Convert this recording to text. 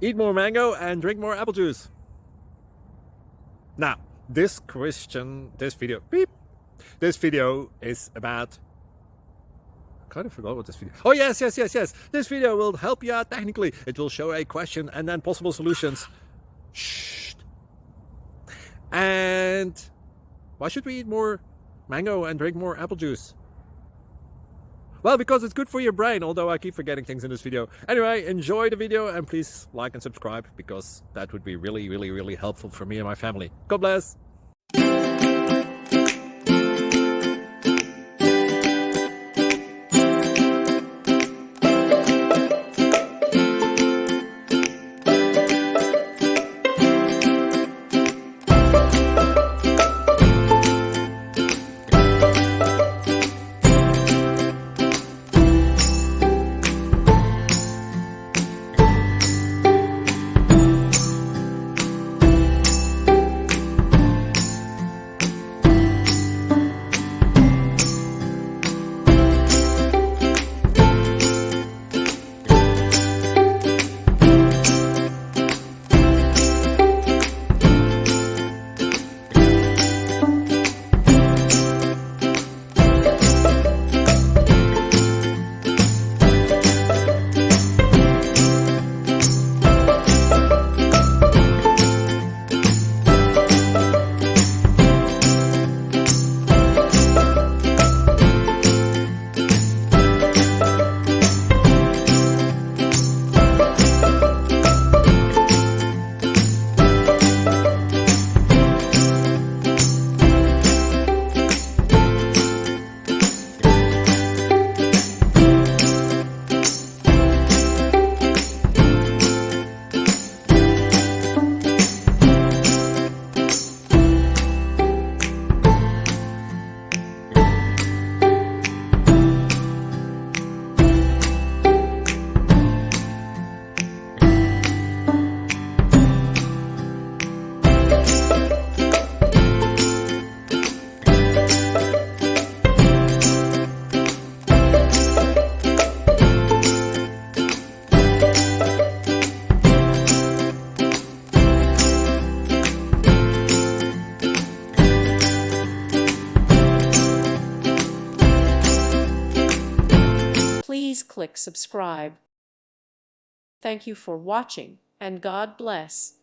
Eat more mango and drink more apple juice. Now, this video is about... I kind of forgot what this video... Oh, yes. This video will help you out technically. It will show a question and then possible solutions. Shh. And why should we eat more mango and drink more apple juice? Well, because it's good for your brain, although I keep forgetting things in this video. Anyway, enjoy the video and please like and subscribe, because that would be really helpful for me and my family. God bless! Please click subscribe. Thank you for watching, and God bless.